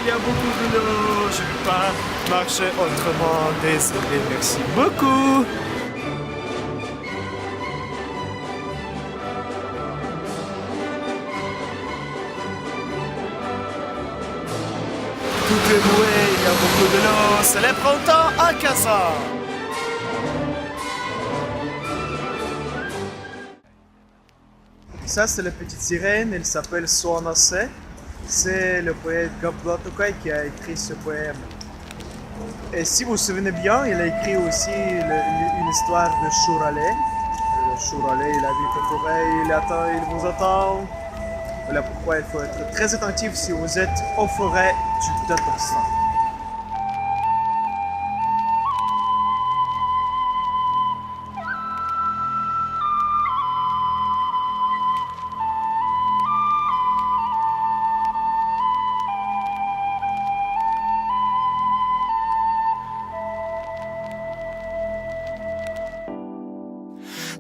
il y a beaucoup de l'eau, je ne peux pas marcher autrement, désolé, merci beaucoup. Tout est noué, il y a beaucoup de l'eau, c'est le printemps à Kazan. Ça, c'est la petite sirène, elle s'appelle Soanase. C'est le poète Gabla Tokay qui a écrit ce poème. Et si vous vous souvenez bien, il a écrit aussi une histoire de Chouralé. Le Chouralé, il habite en forêt, il vous attend. Voilà pourquoi il faut être très attentif si vous êtes en forêt du Tatarstan.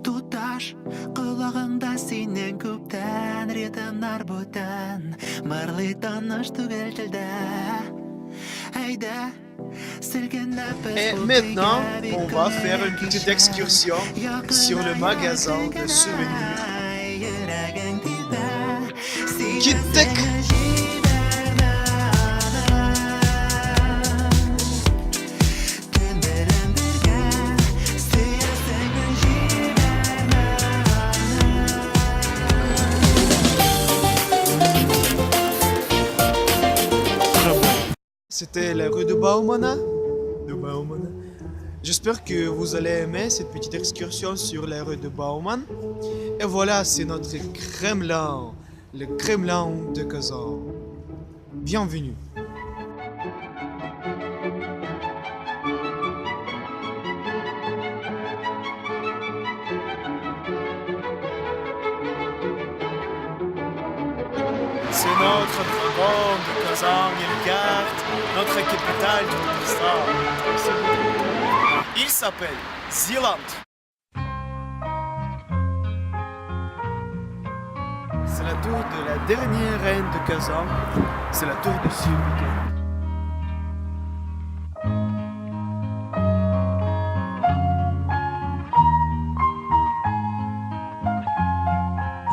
Туташ құлағыңда сенен көптен ритм нарбутан марлы таныш түгел тілді әйдә Et maintenant, on va faire une petite excursion sur le magasin de souvenirs. Gittik. C'était la rue de Baumana. J'espère que vous allez aimer cette petite excursion sur la rue de Bauman. Et voilà, c'est notre Kremlin, le Kremlin de Kazan. Bienvenue. C'est notre dragon de Kazan, il garde notre capitale du Tatarstan. Il s'appelle Zealand. C'est la tour de la dernière reine de Kazan. C'est la tour de Sulbuke.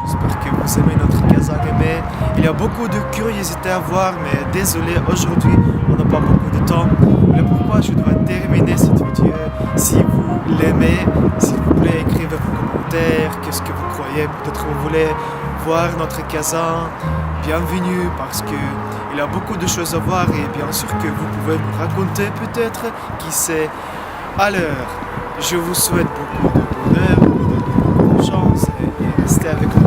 J'espère que vous aimez notre Kazan aimé. Il y a beaucoup de curiosité à voir, mais désolé, aujourd'hui, on n'a pas beaucoup de temps. Voilà pourquoi je dois terminer cette vidéo. Si vous l'aimez, s'il vous plaît, écrivez vos commentaires. Qu'est-ce que vous croyez? Peut-être vous voulez voir notre Kazan. Bienvenue, parce qu'il y a beaucoup de choses à voir et bien sûr que vous pouvez nous raconter peut-être, qui sait. Alors, je vous souhaite beaucoup de bonheur, beaucoup de chance et restez avec nous.